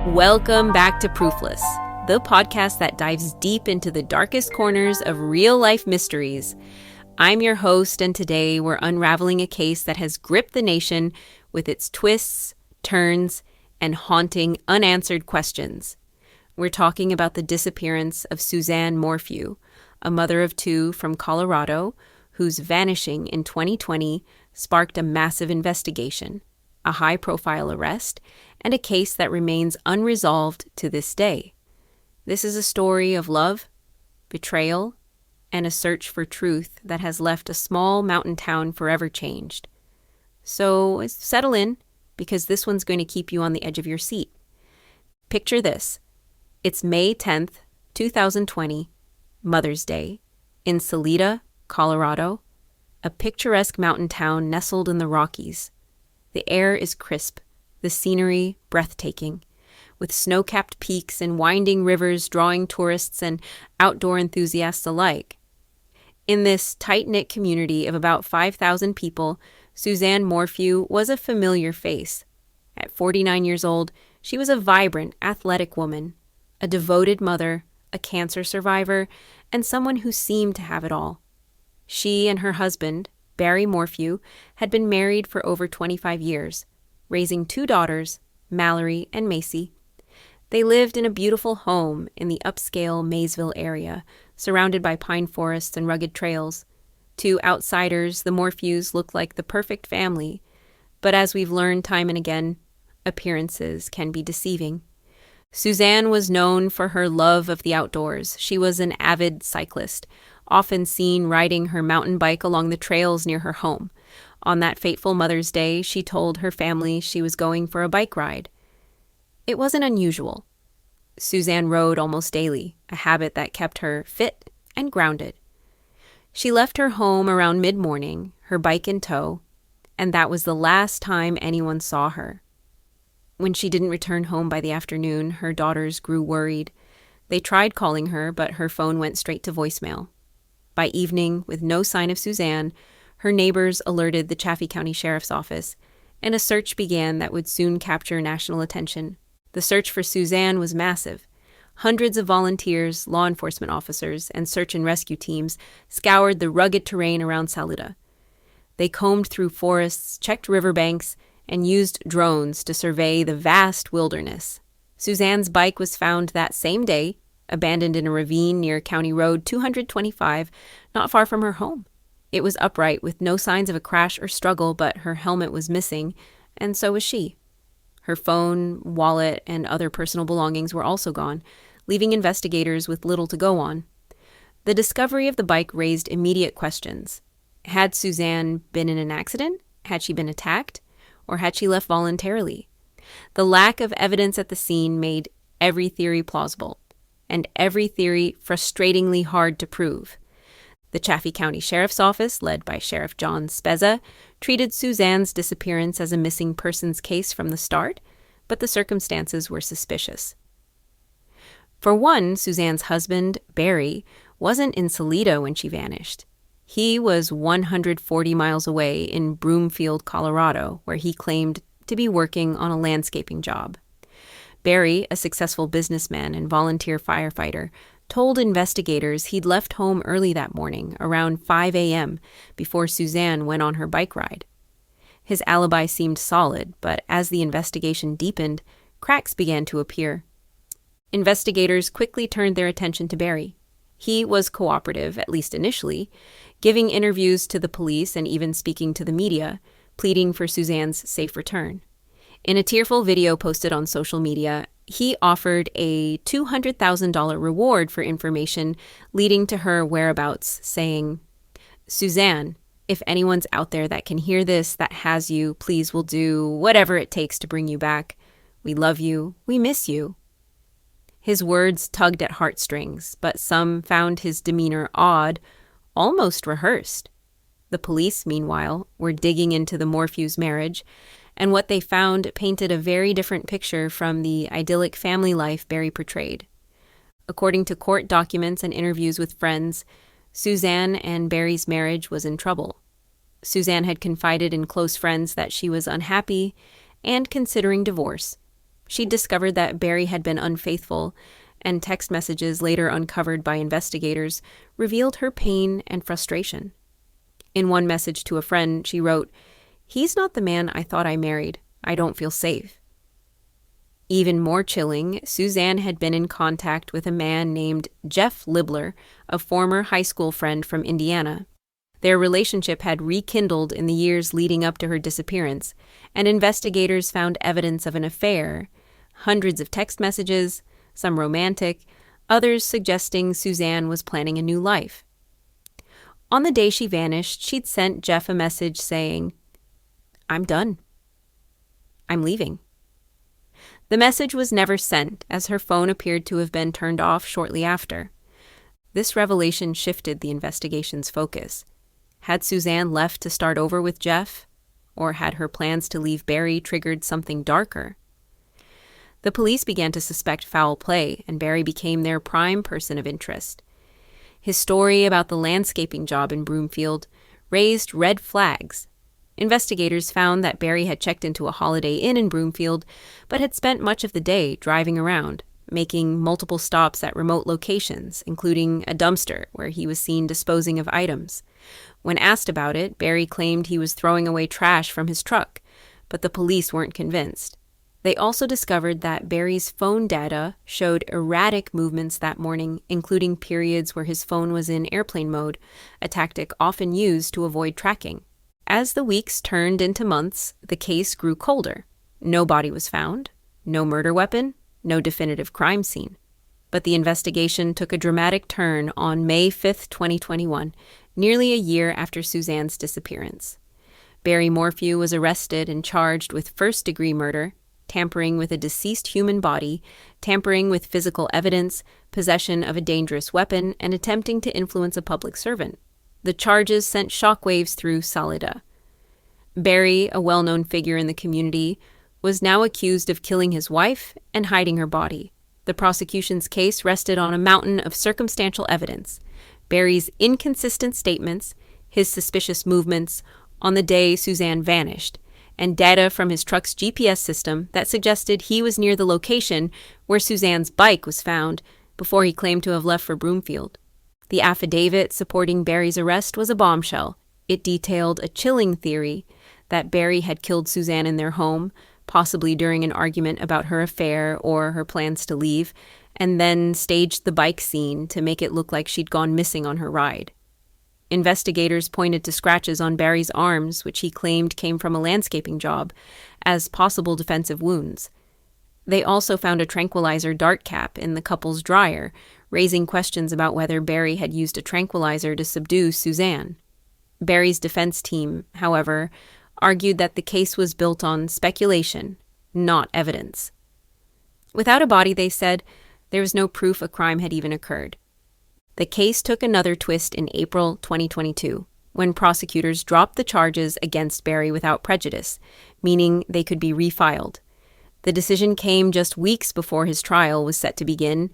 Welcome back to Proofless, the podcast that dives deep into the darkest corners of real-life mysteries. I'm your host, and today we're unraveling a case that has gripped the nation with its twists, turns, and haunting unanswered questions. We're talking about the disappearance of Suzanne Morphew, a mother of two from Colorado, whose vanishing in 2020 sparked a massive investigation, a high-profile arrest, and a case that remains unresolved to this day. This is a story of love, betrayal, and a search for truth that has left a small mountain town forever changed. So settle in, because this one's going to keep you on the edge of your seat. Picture this. It's May 10th, 2020, Mother's Day, in Salida, Colorado, a picturesque mountain town nestled in the Rockies. The air is crisp, the scenery breathtaking, with snow-capped peaks and winding rivers drawing tourists and outdoor enthusiasts alike. In this tight-knit community of about 5,000 people, Suzanne Morphew was a familiar face. At 49 years old, she was a vibrant, athletic woman, a devoted mother, a cancer survivor, and someone who seemed to have it all. She and her husband, Barry Morphew, had been married for over 25 years, raising two daughters, Mallory and Macy. They lived in a beautiful home in the upscale Maysville area, surrounded by pine forests and rugged trails. To outsiders, the Morphews looked like the perfect family, but as we've learned time and again, appearances can be deceiving. Suzanne was known for her love of the outdoors. She was an avid cyclist, often seen riding her mountain bike along the trails near her home. On that fateful Mother's Day, she told her family she was going for a bike ride. It wasn't unusual. Suzanne rode almost daily, a habit that kept her fit and grounded. She left her home around mid-morning, her bike in tow, and that was the last time anyone saw her. When she didn't return home by the afternoon, her daughters grew worried. They tried calling her, but her phone went straight to voicemail. By evening, with no sign of Suzanne, her neighbors alerted the Chaffee County Sheriff's Office, and a search began that would soon capture national attention. The search for Suzanne was massive. Hundreds of volunteers, law enforcement officers, and search and rescue teams scoured the rugged terrain around Salida. They combed through forests, checked riverbanks, and used drones to survey the vast wilderness. Suzanne's bike was found that same day, abandoned in a ravine near County Road 225, not far from her home. It was upright with no signs of a crash or struggle, but her helmet was missing, and so was she. Her phone, wallet, and other personal belongings were also gone, leaving investigators with little to go on. The discovery of the bike raised immediate questions. Had Suzanne been in an accident? Had she been attacked? Or had she left voluntarily? The lack of evidence at the scene made every theory plausible, and every theory frustratingly hard to prove. The Chaffee County Sheriff's Office, led by Sheriff John Spezza, treated Suzanne's disappearance as a missing persons case from the start, but the circumstances were suspicious. For one, Suzanne's husband, Barry, wasn't in Salida when she vanished. He was 140 miles away in Broomfield, Colorado, where he claimed to be working on a landscaping job. Barry, a successful businessman and volunteer firefighter, told investigators he'd left home early that morning, around 5 a.m., before Suzanne went on her bike ride. His alibi seemed solid, but as the investigation deepened, cracks began to appear. Investigators quickly turned their attention to Barry. He was cooperative, at least initially, giving interviews to the police and even speaking to the media, pleading for Suzanne's safe return. In a tearful video posted on social media, he offered a $200,000 reward for information leading to her whereabouts, saying, "Suzanne, if anyone's out there that can hear this, that has you, please will do whatever it takes to bring you back. We love you. We miss you." His words tugged at heartstrings, but some found his demeanor odd, almost rehearsed. The police, meanwhile, were digging into the Morphew's marriage, and what they found painted a very different picture from the idyllic family life Barry portrayed. According to court documents and interviews with friends, Suzanne and Barry's marriage was in trouble. Suzanne had confided in close friends that she was unhappy and considering divorce. She'd discovered that Barry had been unfaithful, and text messages later uncovered by investigators revealed her pain and frustration. In one message to a friend, she wrote, "He's not the man I thought I married. I don't feel safe." Even more chilling, Suzanne had been in contact with a man named Jeff Libler, a former high school friend from Indiana. Their relationship had rekindled in the years leading up to her disappearance, and investigators found evidence of an affair, hundreds of text messages, some romantic, others suggesting Suzanne was planning a new life. On the day she vanished, she'd sent Jeff a message saying, "I'm done. I'm leaving." The message was never sent, as her phone appeared to have been turned off shortly after. This revelation shifted the investigation's focus. Had Suzanne left to start over with Jeff? Or had her plans to leave Barry triggered something darker? The police began to suspect foul play, and Barry became their prime person of interest. His story about the landscaping job in Broomfield raised red flags. Investigators found that Barry had checked into a Holiday Inn in Broomfield, but had spent much of the day driving around, making multiple stops at remote locations, including a dumpster where he was seen disposing of items. When asked about it, Barry claimed he was throwing away trash from his truck, but the police weren't convinced. They also discovered that Barry's phone data showed erratic movements that morning, including periods where his phone was in airplane mode, a tactic often used to avoid tracking. As the weeks turned into months, the case grew colder. No body was found, no murder weapon, no definitive crime scene. But the investigation took a dramatic turn on May 5, 2021, nearly a year after Suzanne's disappearance. Barry Morphew was arrested and charged with first-degree murder, tampering with a deceased human body, tampering with physical evidence, possession of a dangerous weapon, and attempting to influence a public servant. The charges sent shockwaves through Salida. Barry, a well-known figure in the community, was now accused of killing his wife and hiding her body. The prosecution's case rested on a mountain of circumstantial evidence: Barry's inconsistent statements, his suspicious movements on the day Suzanne vanished, and data from his truck's GPS system that suggested he was near the location where Suzanne's bike was found before he claimed to have left for Broomfield. The affidavit supporting Barry's arrest was a bombshell. It detailed a chilling theory that Barry had killed Suzanne in their home, possibly during an argument about her affair or her plans to leave, and then staged the bike scene to make it look like she'd gone missing on her ride. Investigators pointed to scratches on Barry's arms, which he claimed came from a landscaping job, as possible defensive wounds. They also found a tranquilizer dart cap in the couple's dryer, raising questions about whether Barry had used a tranquilizer to subdue Suzanne. Barry's defense team, however, argued that the case was built on speculation, not evidence. Without a body, they said, there was no proof a crime had even occurred. The case took another twist in April 2022, when prosecutors dropped the charges against Barry without prejudice, meaning they could be refiled. The decision came just weeks before his trial was set to begin,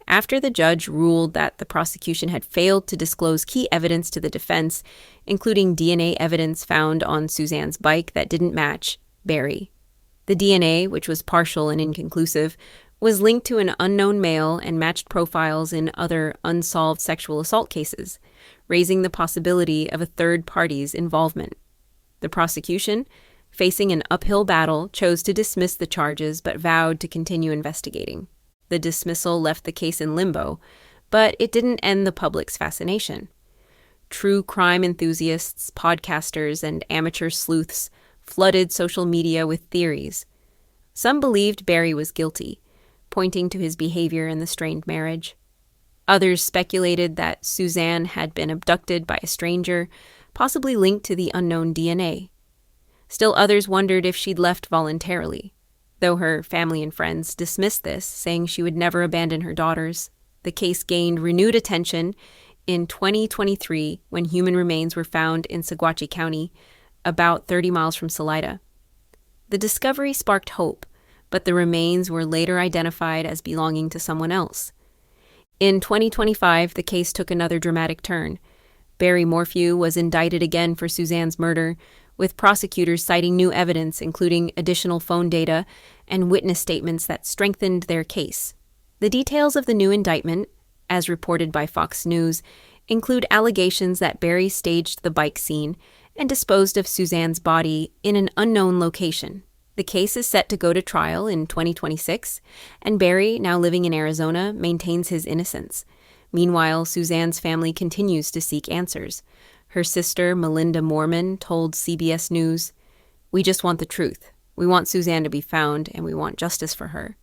after the judge ruled that the prosecution had failed to disclose key evidence to the defense, including DNA evidence found on Suzanne's bike that didn't match Barry. The DNA, which was partial and inconclusive, was linked to an unknown male and matched profiles in other unsolved sexual assault cases, raising the possibility of a third party's involvement. The prosecution, facing an uphill battle, chose to dismiss the charges but vowed to continue investigating. The dismissal left the case in limbo, but it didn't end the public's fascination. True crime enthusiasts, podcasters, and amateur sleuths flooded social media with theories. Some believed Barry was guilty, pointing to his behavior in the strained marriage. Others speculated that Suzanne had been abducted by a stranger, possibly linked to the unknown DNA. Still others wondered if she'd left voluntarily. Though her family and friends dismissed this, saying she would never abandon her daughters, the case gained renewed attention in 2023 when human remains were found in Saguache County, about 30 miles from Salida. The discovery sparked hope, but the remains were later identified as belonging to someone else. In 2025, the case took another dramatic turn. Barry Morphew was indicted again for Suzanne's murder, with prosecutors citing new evidence, including additional phone data and witness statements that strengthened their case. The details of the new indictment, as reported by Fox News, include allegations that Barry staged the bike scene and disposed of Suzanne's body in an unknown location. The case is set to go to trial in 2026, and Barry, now living in Arizona, maintains his innocence. Meanwhile, Suzanne's family continues to seek answers. Her sister, Melinda Moorman, told CBS News, "We just want the truth. We want Suzanne to be found, and we want justice for her."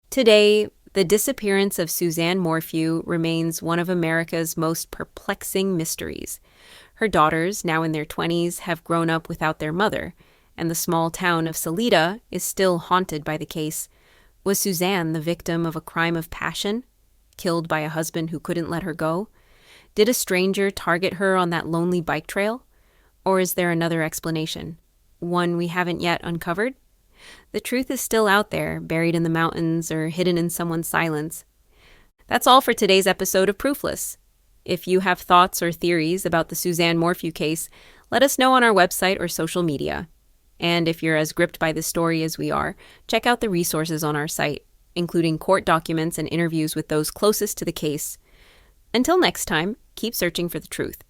Today, the disappearance of Suzanne Morphew remains one of America's most perplexing mysteries. Her daughters, now in their 20s, have grown up without their mother, and the small town of Salida is still haunted by the case. Was Suzanne the victim of a crime of passion, killed by a husband who couldn't let her go? Did a stranger target her on that lonely bike trail? Or is there another explanation, one we haven't yet uncovered? The truth is still out there, buried in the mountains or hidden in someone's silence. That's all for today's episode of Proofless. If you have thoughts or theories about the Suzanne Morphew case, let us know on our website or social media. And if you're as gripped by this story as we are, check out the resources on our site, including court documents and interviews with those closest to the case. Until next time, keep searching for the truth.